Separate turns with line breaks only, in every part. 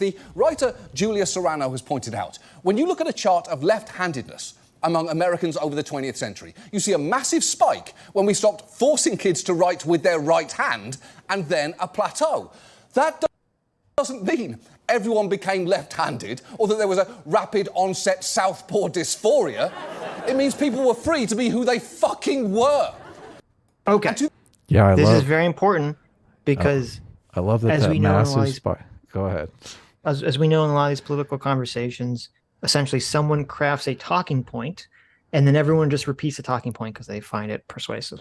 the writer Julia Serrano has pointed out, when you look at a chart of left-handedness among Americans over the 20th century, you see a massive spike when we stopped forcing kids to write with their right hand, and then a plateau. That doesn't mean everyone became left-handed or that there was a rapid onset southpaw dysphoria. It means people were free to be who they fucking were.
Okay. This is very important because
I love that massive spike. Go ahead.
As we know in a lot of these political conversations, essentially someone crafts a talking point and then everyone just repeats the talking point because they find it persuasive.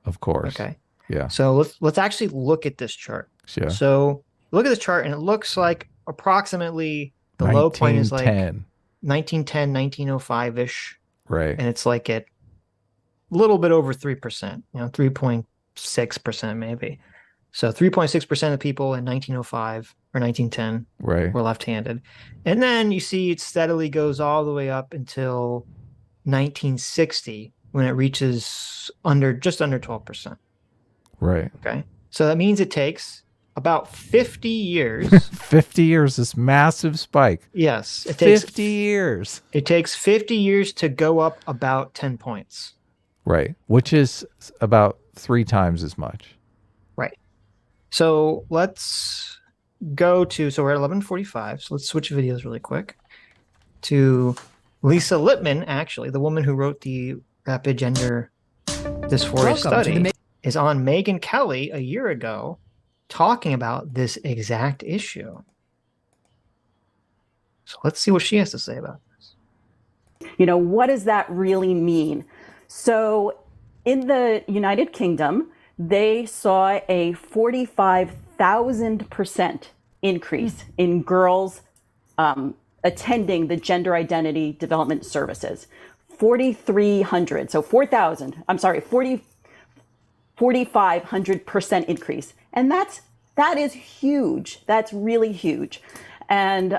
Of course.
Okay.
Yeah.
So let's actually look at this chart.
Yeah.
So look at this chart and it looks like approximately the low point is like 1910, 1905-ish.
Right.
And it's like at a little bit over 3%, 3.6% maybe. So 3.6% of people in 1905 or 1910 were left-handed. And then you see it steadily goes all the way up until 1960 when it reaches just under 12%.
Right.
Okay. So that means it takes about 50 years.
50 years, this massive spike.
Yes. It takes
50 years.
It takes 50 years to go up about 10 points.
Right. Which is about 3 times as much.
Right. So let's go to, so we're at 11:45. So let's switch videos really quick to Lisa Lippman, actually, the woman who wrote the Rapid Gender Dysphoria study, is on Megyn Kelly a year ago talking about this exact issue. So let's see what she has to say about this.
What does that really mean? So in the United Kingdom, they saw a 45,000% increase in girls attending the gender identity development services. 4,300, so 4,000, I'm sorry, 4,500% increase. And that is huge. That's really huge. And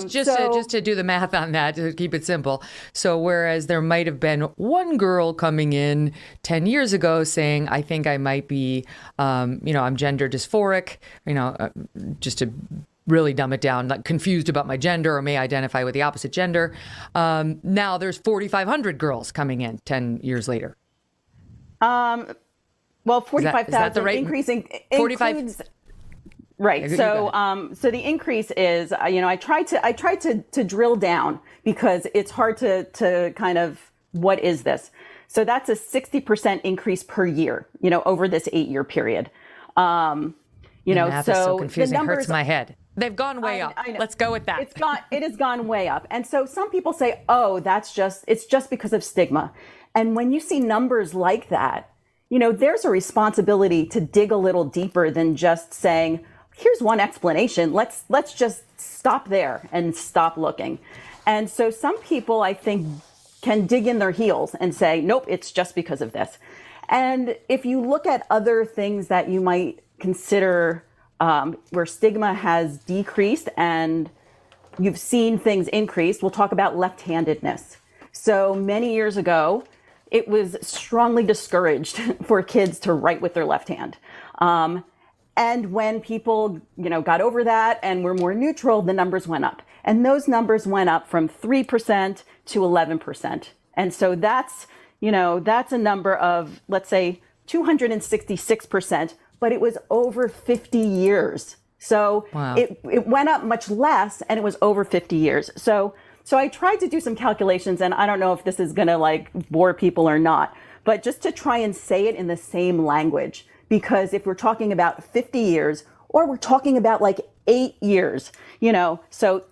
just to do the math on that, to keep it simple. So whereas there might have been one girl coming in 10 years ago saying, I think I might be, I'm gender dysphoric, just to really dumb it down, like confused about my gender or may identify with the opposite gender. Now there's 4,500 girls coming in 10 years later.
Well, 45,000 increasing includes. Right. So the increase is, I tried to drill down because it's hard to kind of, what is this? So that's a 60% increase per year, over this 8-year period. The
math is so confusing. It hurts my head. They've gone way up. Let's go with that.
It has gone way up. And so some people say, oh, it's just because of stigma. And when you see numbers like that, there's a responsibility to dig a little deeper than just saying, here's one explanation. Let's just stop there and stop looking. And so some people, I think, can dig in their heels and say, nope, it's just because of this. And if you look at other things that you might consider where stigma has decreased and you've seen things increase, we'll talk about left-handedness. So many years ago, it was strongly discouraged for kids to write with their left hand. And when people, got over that and were more neutral, the numbers went up. And those numbers went up from 3% to 11%. And so that's a number of, let's say, 266%, but it was over 50 years. So wow. It went up much less and it was over 50 years. So I tried to do some calculations, and I don't know if this is going to bore people or not, but just to try and say it in the same language. Because if we're talking about 50 years or we're talking about 8 years, so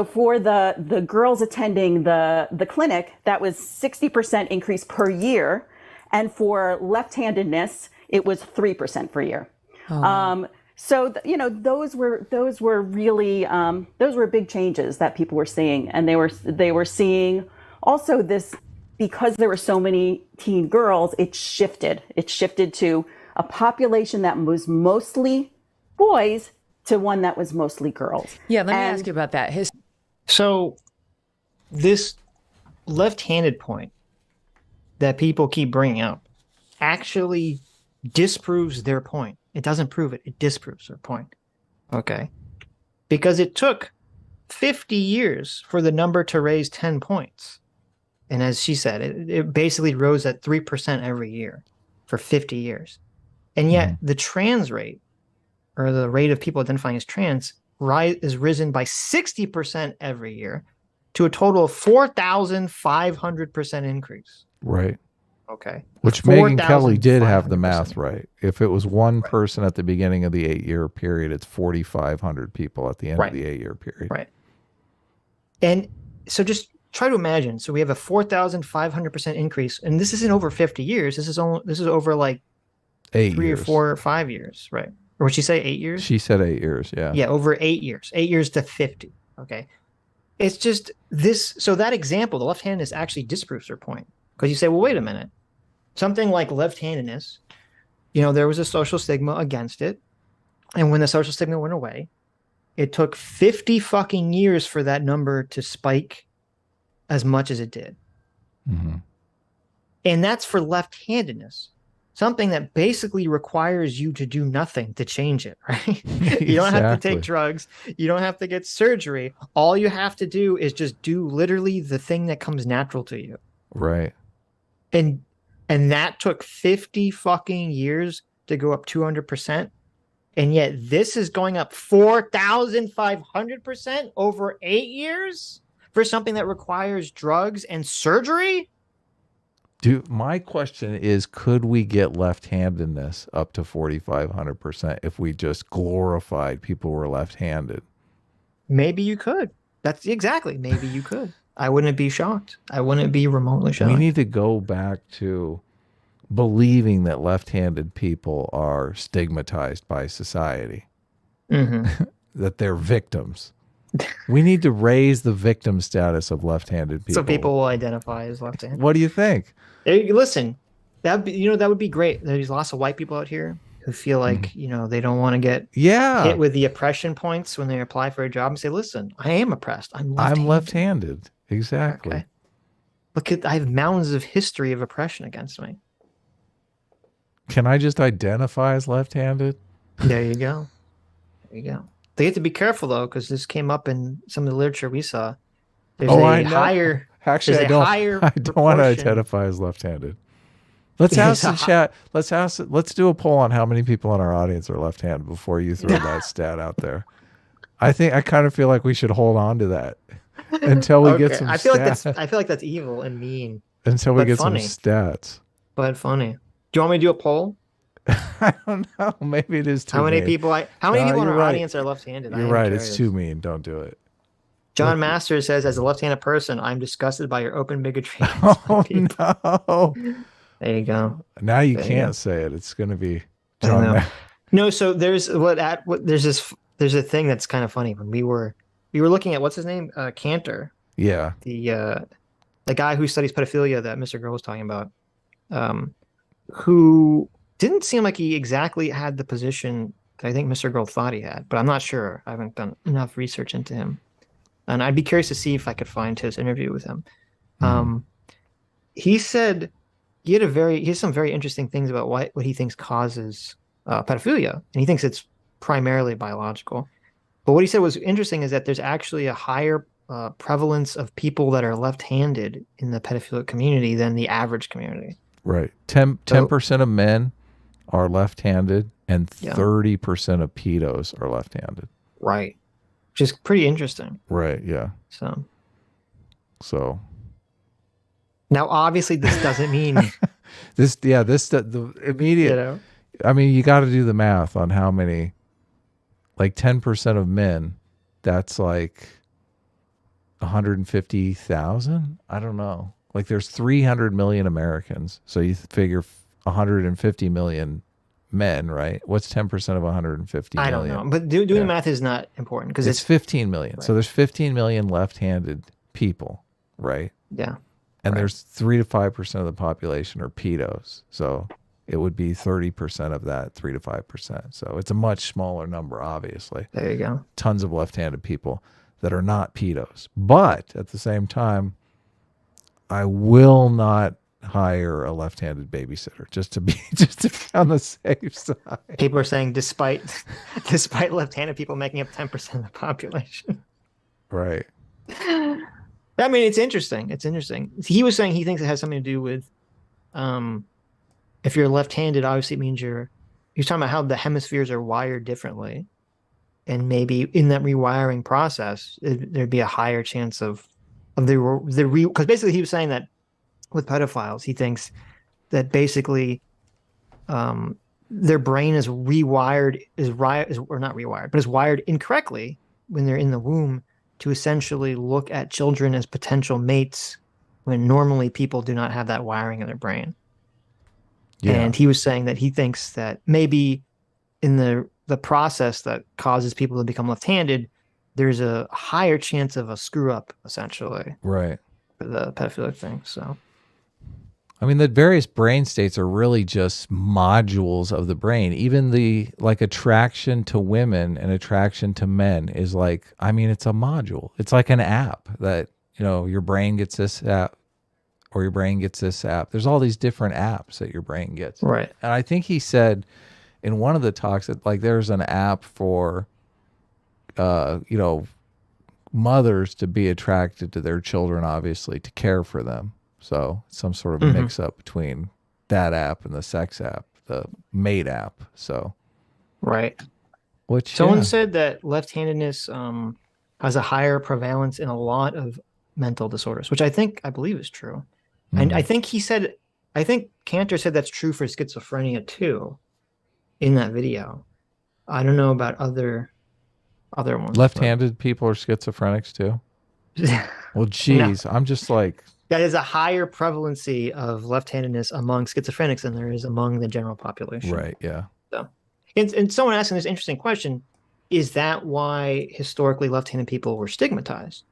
for the girls attending the clinic, that was 60% increase per year. And for left-handedness, it was 3% per year. Oh. Those were really, those were big changes that people were seeing. And they were seeing also this, because there were so many teen girls, it shifted to a population that was mostly boys to one that was mostly girls.
Yeah, let me ask you about that.
So this left-handed point that people keep bringing up actually disproves their point. It doesn't prove it. It disproves their point. Okay. because it took 50 years for the number to raise 10 points. And as she said, it basically rose at 3% every year for 50 years. And yet the trans rate, or the rate of people identifying as trans, is risen by 60% every year to a total of 4,500% increase.
Right.
Okay.
Which Megyn Kelly did have the math right. If it was one person at the beginning of the 8-year period, it's 4,500 people at the end of the 8-year period.
Right. And so just try to imagine. So we have a 4,500% increase, and this isn't over 50 years. This is over like
8
3
years.
or 4 or 5 years, right? Or would she say 8 years?
She said 8 years, yeah.
Yeah, over 8 years. 8 years to 50. Okay. It's just this. So that example, the left-handedness actually disproves her point. Because you say, well, wait a minute. Something like left-handedness, there was a social stigma against it. And when the social stigma went away, it took 50 fucking years for that number to spike as much as it did.
Mm-hmm.
And that's for left-handedness. Something that basically requires you to do nothing to change it, right? You don't have to take drugs. You don't have to get surgery. All you have to do is just do literally the thing that comes natural to you.
Right.
And that took 50 fucking years to go up 200%. And yet this is going up 4,500% over 8 years for something that requires drugs and surgery?
Dude, my question is, could we get left-handedness up to 4,500% if we just glorified people who were left-handed?
Maybe you could. That's exactly. Maybe you could. I wouldn't be shocked. I wouldn't be remotely shocked.
We need to go back to believing that left-handed people are stigmatized by society, that they're victims. We need to raise the victim status of left-handed people.
So people will identify as left-handed.
What do you think?
Hey, listen, that would be great. There's lots of white people out here who feel like they don't want to get hit with the oppression points when they apply for a job and say, "Listen, I am oppressed. I'm
left-handed." Exactly.
Okay. Look I have mountains of history of oppression against me.
Can I just identify as left-handed?
There you go. There you go. They have to be careful though, because this came up in some of the literature we saw. There's
I know. Actually, I don't want to identify as left-handed. Let's ask the chat. Let's do a poll on how many people in our audience are left-handed before you throw that stat out there. I kind of feel like we should hold on to that until we get some stats.
I feel like that's evil and mean.
Until we get some stats.
But funny. Do you want me to do a poll?
I don't know. Maybe it is too
How many
mean.
people in our audience are left-handed?
You're right. It's too mean. Don't do it.
John Masters says, as a left-handed person, I'm disgusted by your open bigotry.
Oh, no.
There you go.
Now you can't say it. It's going to be John.
No, so there's there's a thing that's kind of funny. When we were looking at, what's his name? Cantor.
Yeah.
The guy who studies pedophilia that Mr. Girl was talking about, who didn't seem like he exactly had the position that I think Mr. Girl thought he had, but I'm not sure. I haven't done enough research into him. And I'd be curious to see if I could find his interview with him. He said he has some very interesting things about what he thinks causes pedophilia, and he thinks it's primarily biological. But what he said was interesting is that there's actually a higher prevalence of people that are left-handed in the pedophilic community than the average community.
Right. 10% of men are left-handed, and 30% of pedos are left-handed.
Right. Which is pretty interesting.
Right. Yeah.
So now, obviously, this doesn't mean
the immediate. I mean, you got to do the math on how many. Like 10% of men, that's like 150,000. I don't know. Like there's 300 million Americans, so you figure 150 million men, right? What's 10% of 150 million?
I don't know, but doing the math is not important because
it's 15 million.
Right.
So there's 15 million left-handed people, right?
Yeah.
And there's 3 to 5% of the population are pedos. So it would be 30% of that, 3 to 5%. So it's a much smaller number, obviously.
There you go.
Tons of left-handed people that are not pedos. But at the same time, I will not hire a left-handed babysitter just to be on the safe side.
People are saying despite left-handed people making up 10% of the population.
Right.
I mean, it's interesting. It's interesting. He was saying he thinks it has something to do with, if you're left-handed, obviously it means he's talking about how the hemispheres are wired differently. And maybe in that rewiring process, there'd be a higher chance of because basically he was saying that with pedophiles, he thinks that basically their brain is wired incorrectly when they're in the womb to essentially look at children as potential mates when normally people do not have that wiring in their brain. Yeah. And he was saying that he thinks that maybe in the process that causes people to become left-handed, there's a higher chance of a screw up, essentially.
Right.
For the pedophilic thing. So,
I mean, the various brain states are really just modules of the brain. Even the attraction to women and attraction to men is it's a module. It's like an app that, your brain gets this app or your brain gets this app. There's all these different apps that your brain gets.
Right.
And I think he said in one of the talks that there's an app for, mothers to be attracted to their children, obviously, to care for them. So some sort of mix up between that app and the sex app, the mate app. So,
right.
Which
someone said that left-handedness has a higher prevalence in a lot of mental disorders, which I believe is true. And I think Cantor said that's true for schizophrenia too, in that video. I don't know about other ones.
Left-handed people are schizophrenics too. Well, geez, no. I'm just
that is a higher prevalency of left-handedness among schizophrenics than there is among the general population.
Right. Yeah.
So, and someone asking this interesting question: is that why historically left-handed people were stigmatized?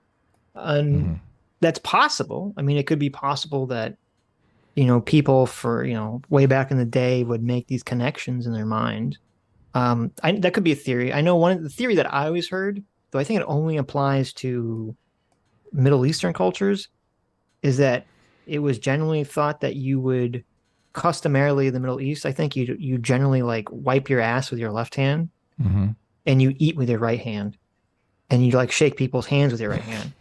That's possible. I mean, it could be possible that people for way back in the day would make these connections in their mind. That could be a theory. I know the theory that I always heard, though I think it only applies to Middle Eastern cultures, is that it was generally thought that you would customarily in the Middle East, I think you generally wipe your ass with your left hand and you eat with your right hand and you shake people's hands with your right hand.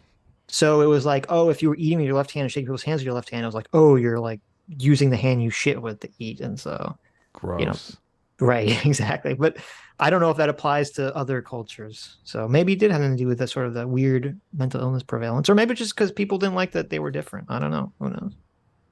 So it was if you were eating with your left hand and shaking people's hands with your left hand, it was you're using the hand you shit with to eat. And so
gross.
Right, exactly. But I don't know if that applies to other cultures. So maybe it did have something to do with that sort of the weird mental illness prevalence, or maybe just because people didn't like that they were different. I don't know. Who knows?